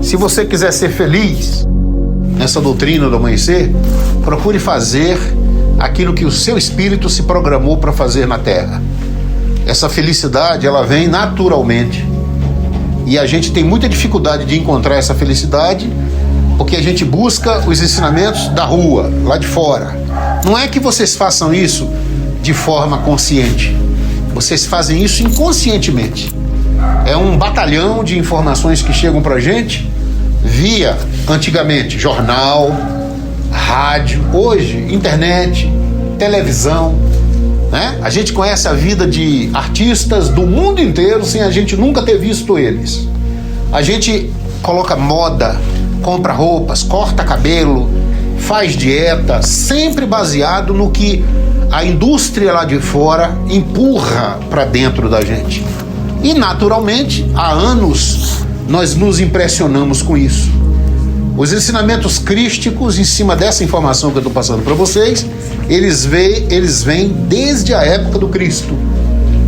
Se você quiser ser feliz nessa doutrina do amanhecer, procure fazer aquilo que o seu espírito se programou para fazer na terra. Essa felicidade, ela vem naturalmente. E a gente tem muita dificuldade de encontrar essa felicidade porque a gente busca os ensinamentos da rua, lá de fora. Não é que vocês façam isso de forma consciente. Vocês fazem isso inconscientemente. É um batalhão de informações que chegam pra gente via, antigamente, jornal, rádio, hoje, internet, televisão, né? A gente conhece a vida de artistas do mundo inteiro sem a gente nunca ter visto eles. A gente coloca moda, compra roupas, corta cabelo, faz dieta, sempre baseado no que a indústria lá de fora empurra para dentro da gente. E naturalmente, há anos, nós nos impressionamos com isso. Os ensinamentos crísticos, em cima dessa informação que eu estou passando para vocês, eles vêm desde a época do Cristo.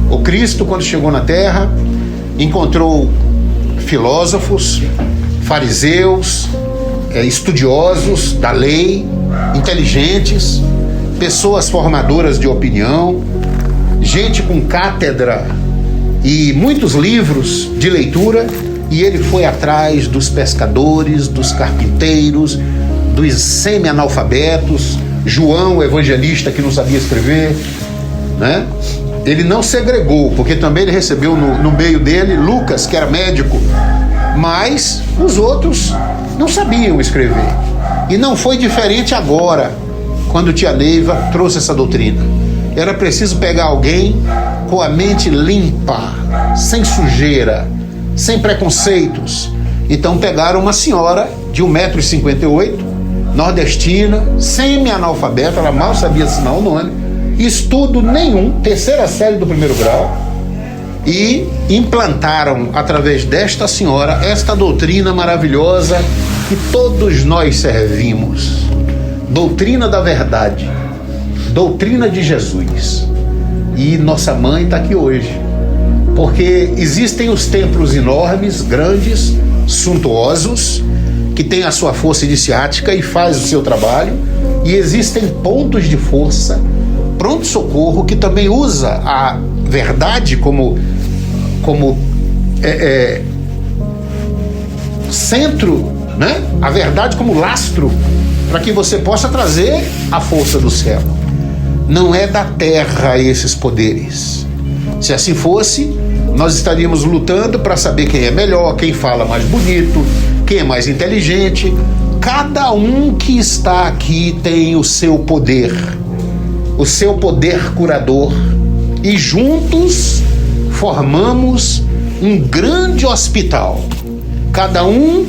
O Cristo, quando chegou na Terra, encontrou filósofos, fariseus, estudiosos da lei, inteligentes, pessoas formadoras de opinião, gente com cátedra e muitos livros de leitura, e ele foi atrás dos pescadores, dos carpinteiros, dos semi-analfabetos, João, o evangelista que não sabia escrever, né? Ele não segregou, porque também ele recebeu no meio dele Lucas, que era médico, mas os outros não sabiam escrever. E não foi diferente agora, quando tia Neiva trouxe essa doutrina. Era preciso pegar alguém com a mente limpa, sem sujeira, sem preconceitos. Então pegaram uma senhora de 1,58 m, nordestina, semi-analfabeta, ela mal sabia assinar o nome, estudo nenhum, terceira série do 1º grau, e implantaram através desta senhora esta doutrina maravilhosa que todos nós servimos. Doutrina da verdade, doutrina de Jesus. E nossa mãe está aqui hoje, porque existem os templos enormes, grandes, suntuosos, que têm a sua força iniciática e faz o seu trabalho, e existem pontos de força, pronto-socorro, que também usa a verdade como centro, né? A verdade como lastro, para que você possa trazer a força do céu. Não é da terra esses poderes. Se assim fosse, nós estaríamos lutando para saber quem é melhor, quem fala mais bonito, quem é mais inteligente. Cada um que está aqui tem o seu poder curador, e juntos formamos um grande hospital, cada um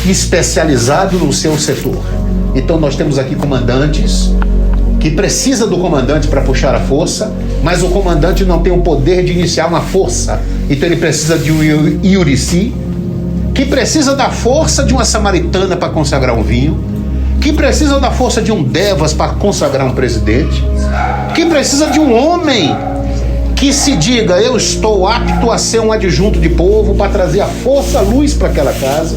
especializado no seu setor. Então nós temos aqui comandantes que precisa do comandante para puxar a força, mas o comandante não tem o poder de iniciar uma força, então ele precisa de um Iurici, que precisa da força de uma samaritana para consagrar um vinho, que precisa da força de um Devas para consagrar um presidente, que precisa de um homem que se diga: eu estou apto a ser um adjunto de povo para trazer a força, a luz para aquela casa.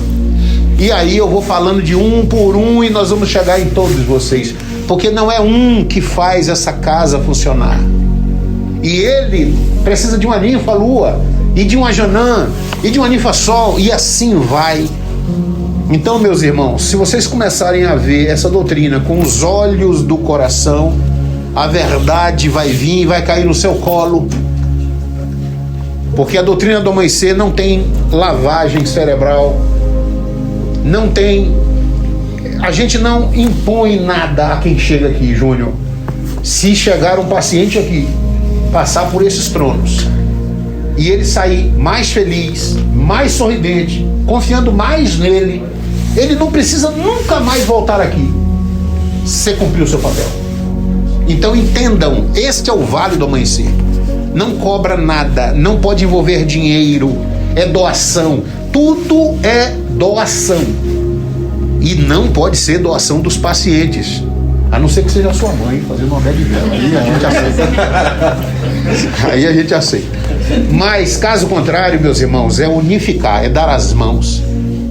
E aí eu vou falando de um por um e nós vamos chegar em todos vocês, porque não é um que faz essa casa funcionar. E ele precisa de uma ninfa lua, e de uma Janã, e de uma ninfa sol, e assim vai. Então, meus irmãos, se vocês começarem a ver essa doutrina com os olhos do coração, a verdade vai vir e vai cair no seu colo. Porque a doutrina do amanhecer não tem lavagem cerebral, não tem... A gente não impõe nada a quem chega aqui, Júnior. Se chegar um paciente aqui, passar por esses tronos, e ele sair mais feliz, mais sorridente, confiando mais nele, ele não precisa nunca mais voltar aqui. Você cumpriu o seu papel. Então entendam, este é o Vale do Amanhecer. Não cobra nada, não pode envolver dinheiro, é doação. Tudo é doação. E não pode ser doação dos pacientes, a não ser que seja a sua mãe fazendo uma bela vela. Aí a gente aceita. Aí a gente aceita. Mas caso contrário, meus irmãos, é unificar, é dar as mãos.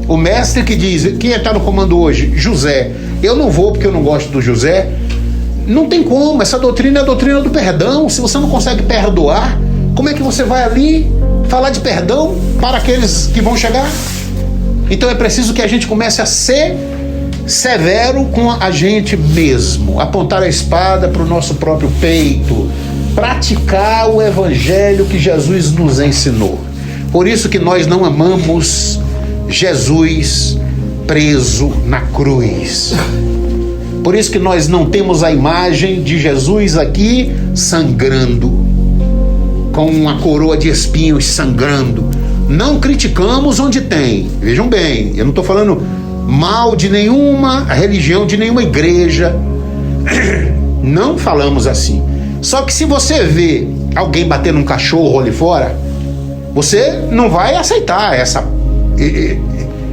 O mestre que diz, quem está no comando hoje? José. Eu não vou porque eu não gosto do José. Não tem como, essa doutrina é a doutrina do perdão. Se você não consegue perdoar, como é que você vai ali falar de perdão para aqueles que vão chegar? Então é preciso que a gente comece a ser severo com a gente mesmo, apontar a espada para o nosso próprio peito, praticar o evangelho que Jesus nos ensinou. Por isso que nós não amamos Jesus preso na cruz. Por isso que nós não temos a imagem de Jesus aqui sangrando, com uma coroa de espinhos sangrando. Não criticamos onde tem. Vejam bem, eu não estou falando mal de nenhuma religião, de nenhuma igreja. Não falamos assim. Só que se você vê alguém batendo um cachorro ali fora, você não vai aceitar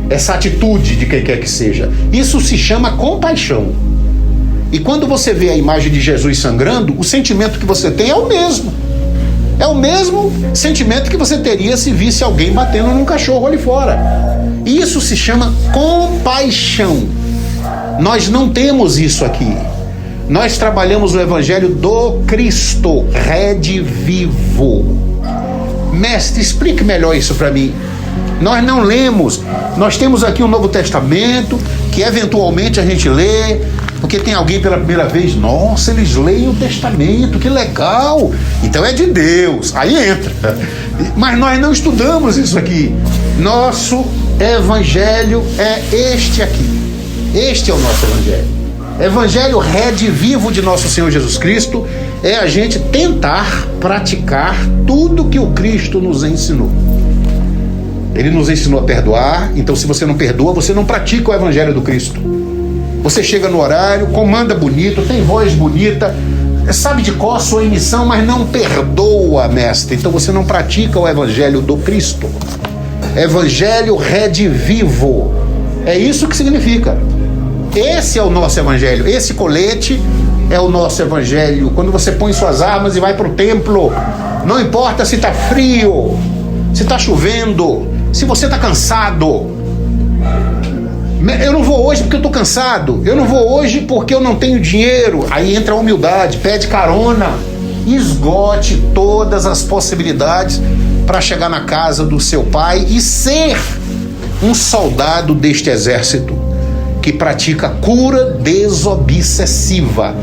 essa atitude de quem quer que seja. Isso se chama compaixão. E quando você vê a imagem de Jesus sangrando, o sentimento que você tem é o mesmo. É o mesmo sentimento que você teria se visse alguém batendo num cachorro ali fora. Isso se chama compaixão. Nós não temos isso aqui. Nós trabalhamos o evangelho do Cristo, redivivo. Mestre, explique melhor isso para mim. Nós não lemos, nós temos aqui o Novo Testamento, que eventualmente a gente lê, porque tem alguém pela primeira vez, nossa, eles leem o Testamento, que legal, então é de Deus, aí entra. Mas nós não estudamos isso aqui. Nosso evangelho é este aqui. Este é o nosso evangelho. Evangelho redivivo de nosso Senhor Jesus Cristo é a gente tentar praticar tudo que o Cristo nos ensinou. Ele nos ensinou a perdoar, então se você não perdoa, você não pratica o evangelho do Cristo. Você chega no horário, comanda bonito, tem voz bonita, sabe de cor sua emissão, mas não perdoa, mestre. Então você não pratica o evangelho do Cristo. Evangelho redivivo. É isso que significa. Esse é o nosso evangelho. Esse colete é o nosso evangelho. Quando você põe suas armas e vai para o templo, não importa se está frio, se está chovendo, se você está cansado. Eu não vou hoje porque eu estou cansado. Eu não vou hoje porque eu não tenho dinheiro. Aí entra a humildade, pede carona. Esgote todas as possibilidades para chegar na casa do seu pai e ser um soldado deste exército que pratica cura desobsessiva.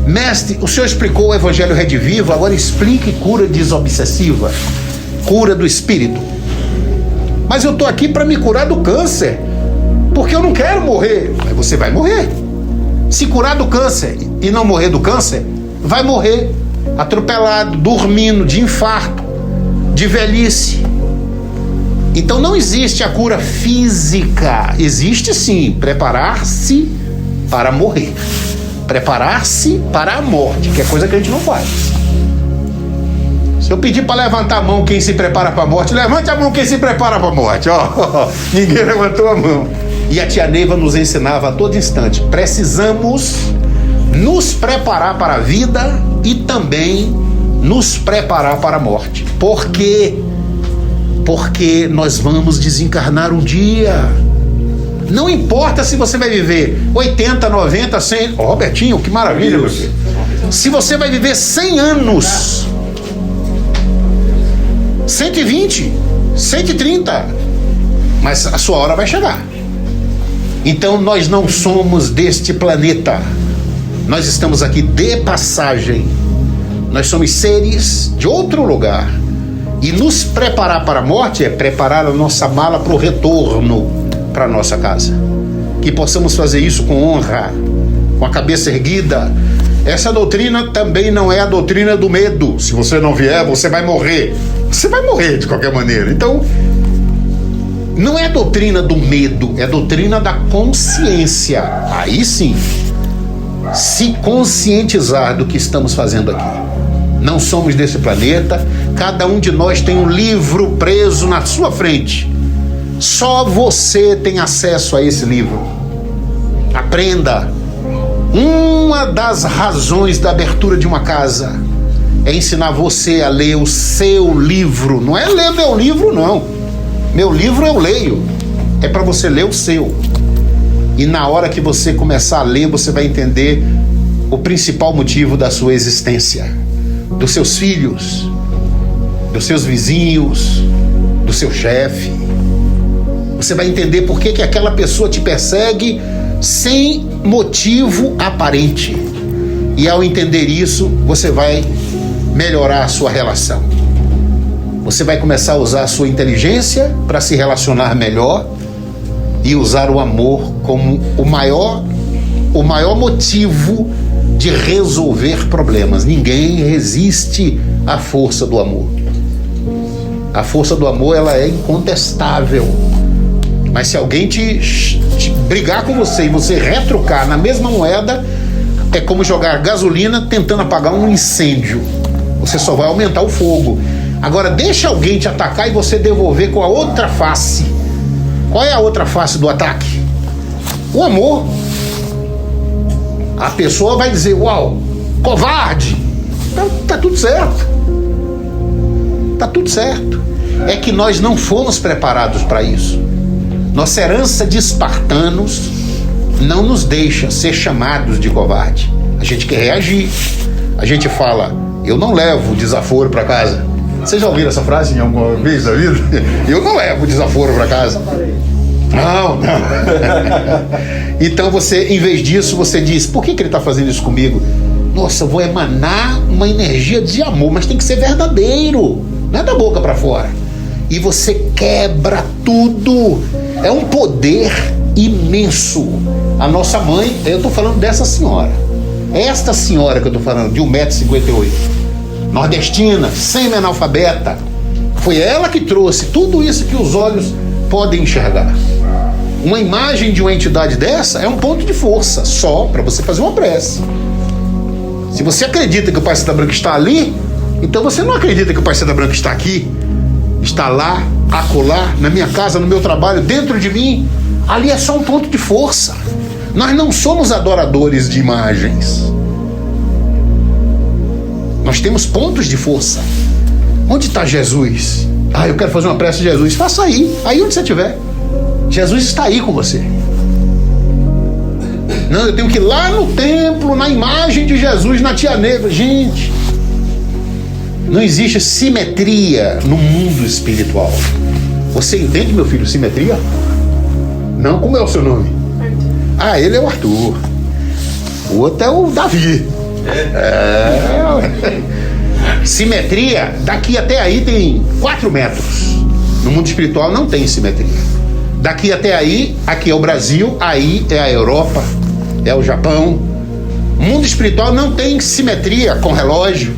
Mestre, o senhor explicou o evangelho redivivo, agora explique cura desobsessiva, cura do espírito. Mas eu estou aqui para me curar do câncer, porque eu não quero morrer. Mas você vai morrer. Se curar do câncer e não morrer do câncer, vai morrer atropelado, dormindo, de infarto, de velhice. Então não existe a cura física. Existe sim preparar-se para morrer, preparar-se para a morte, que é coisa que a gente não faz. Se eu pedir para levantar a mão quem se prepara para a morte, levante a mão quem se prepara para a morte. Ninguém levantou a mão. E a tia Neiva nos ensinava a todo instante: precisamos nos preparar para a vida e também nos preparar para a morte. Por quê? Porque nós vamos desencarnar um dia. Não importa se você vai viver 80, 90, 100... Robertinho, que maravilha você. Se você vai viver 100 anos, 120, 130, mas a sua hora vai chegar. Então nós não somos deste planeta. Nós estamos aqui de passagem. Nós somos seres de outro lugar. E nos preparar para a morte é preparar a nossa mala para o retorno para a nossa casa. Que possamos fazer isso com honra, com a cabeça erguida. Essa doutrina também não é a doutrina do medo. Se você não vier, você vai morrer. Você vai morrer de qualquer maneira. Então, não é a doutrina do medo, é a doutrina da consciência. Aí sim, se conscientizar do que estamos fazendo aqui. Não somos desse planeta. Cada um de nós tem um livro preso na sua frente. Só você tem acesso a esse livro. Aprenda. Uma das razões da abertura de uma casa é ensinar você a ler o seu livro. Não é ler meu livro, não. Meu livro eu leio. é para você ler o seu. E na hora que você começar a ler, você vai entender o principal motivo da sua existência, dos seus filhos, dos seus vizinhos, do seu chefe. Você vai entender por que aquela pessoa te persegue sem motivo aparente. E ao entender isso, você vai melhorar a sua relação. Você vai começar a usar a sua inteligência para se relacionar melhor e usar o amor como o maior motivo de resolver problemas. Ninguém resiste à força do amor. A força do amor, ela é incontestável. Mas se alguém te brigar com você e você retrucar na mesma moeda, é como jogar gasolina tentando apagar um incêndio. Você só vai aumentar o fogo. Agora, deixa alguém te atacar e você devolver com a outra face. Qual é a outra face do ataque? O amor. A pessoa vai dizer, uau, covarde. Tá tudo certo. Tá tudo certo. É que nós não fomos preparados para isso. Nossa herança de espartanos não nos deixa ser chamados de covarde. A gente quer reagir. A gente fala, eu não levo desaforo para casa. Vocês já ouviram essa frase em alguma vez na vida? Eu não levo desaforo para casa. Não. Então você, em vez disso, você diz, por que ele está fazendo isso comigo? Nossa, eu vou emanar uma energia de amor, mas tem que ser verdadeiro. Não é da boca para fora. E você quebra tudo. É um poder imenso. A nossa mãe, eu estou falando dessa senhora. Esta senhora que eu estou falando, de 1,58 m, nordestina, semi-analfabeta, foi ela que trouxe tudo isso que os olhos podem enxergar. Uma imagem de uma entidade dessa é um ponto de força, só para você fazer uma prece. Se você acredita que o Pai Cida Branca está ali, então você não acredita que o Pai Cida Branca está aqui, está lá, acolá, na minha casa, no meu trabalho, dentro de mim. Ali é só um ponto de força. Nós não somos adoradores de imagens. Nós temos pontos de força. Onde está Jesus? Eu quero fazer uma prece de Jesus. Faça aí onde você estiver. Jesus está aí com você. Não, eu tenho que ir lá no templo, na imagem de Jesus, na Tia Negra. Gente, não existe simetria no mundo espiritual. Você entende, meu filho, simetria? Não, como é o seu nome? Ele é o Arthur. O outro é o Davi. Simetria, daqui até aí tem 4 metros. No mundo espiritual não tem simetria. Daqui até aí, aqui é o Brasil, aí é a Europa, é o Japão. O mundo espiritual não tem simetria com relógio.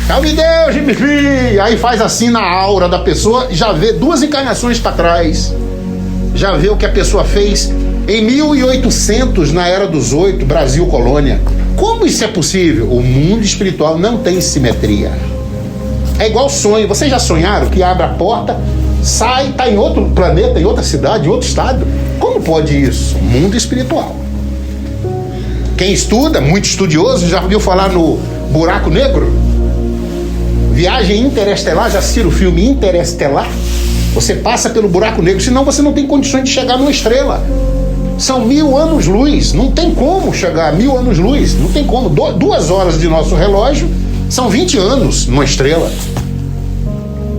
Salve Deus, Jimmy! Aí faz assim na aura da pessoa, já vê 2 encarnações para trás. Já vê o que a pessoa fez em 1800, na Era dos 8, Brasil colônia. Como isso é possível? O mundo espiritual não tem simetria. É igual sonho. Vocês já sonharam que abre a porta, sai, está em outro planeta, em outra cidade, em outro estado? Como pode isso? Mundo espiritual. Quem estuda, muito estudioso, já ouviu falar no buraco negro? Viagem interestelar, já assistiu o filme Interestelar? Você passa pelo buraco negro, senão você não tem condições de chegar numa estrela. São 1000 anos-luz, não tem como chegar a 1000 anos-luz, não tem como. 2 horas de nosso relógio são 20 anos numa estrela.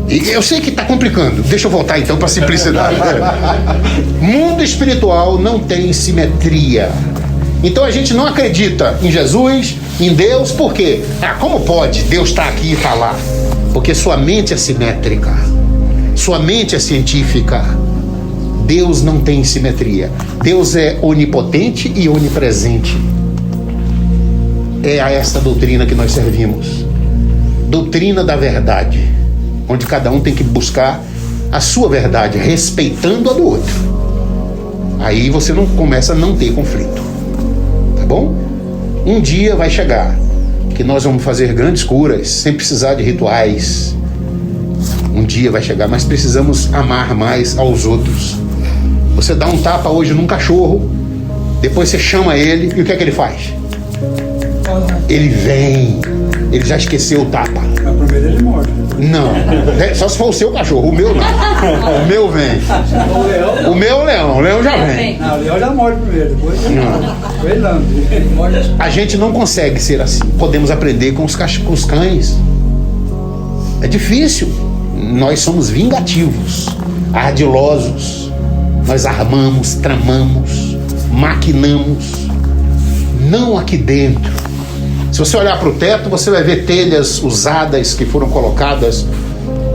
E eu sei que está complicando, deixa eu voltar então para a simplicidade. Mundo espiritual não tem simetria. Então a gente não acredita em Jesus, em Deus, por quê? Como pode? Deus está aqui e está lá. Porque sua mente é simétrica, sua mente é científica. Deus não tem simetria. Deus é onipotente e onipresente. É a esta doutrina que nós servimos. Doutrina da verdade, onde cada um tem que buscar a sua verdade, respeitando a do outro. Aí você não começa a não ter conflito. Tá bom? Um dia vai chegar que nós vamos fazer grandes curas sem precisar de rituais. Um dia vai chegar, mas precisamos amar mais aos outros. Você dá um tapa hoje num cachorro, depois você chama ele, e o que é que ele faz? Ele vem, ele já esqueceu o tapa. A primeira ele morde. Não, só se for o seu cachorro, o meu não. O meu vem. O meu é o leão, o leão já vem. Não, o leão já morde primeiro, depois não. A gente não consegue ser assim. Podemos aprender com os cães. É difícil. Nós somos vingativos, ardilosos. Nós armamos, tramamos, maquinamos. Não aqui dentro. Se você olhar para o teto, você vai ver telhas usadas que foram colocadas.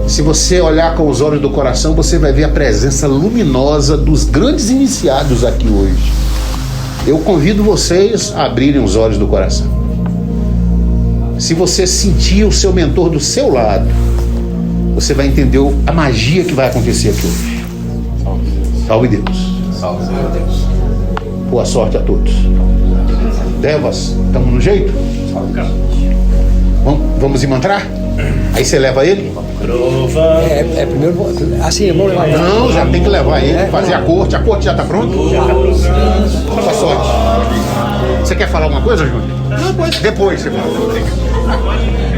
Se você olhar com os olhos do coração, você vai ver a presença luminosa dos grandes iniciados aqui hoje. Eu convido vocês a abrirem os olhos do coração. Se você sentir o seu mentor do seu lado, você vai entender a magia que vai acontecer aqui hoje. Salve Deus. Salve Deus. Boa sorte a todos. Devas, estamos no jeito? Vamos imantrar? Aí você leva ele? Primeiro, assim, vamos levar. Não, já tem que levar ele, fazer a corte. A corte já está pronta? Já está pronta. Boa sorte. Você quer falar alguma coisa, Júnior? Depois você fala.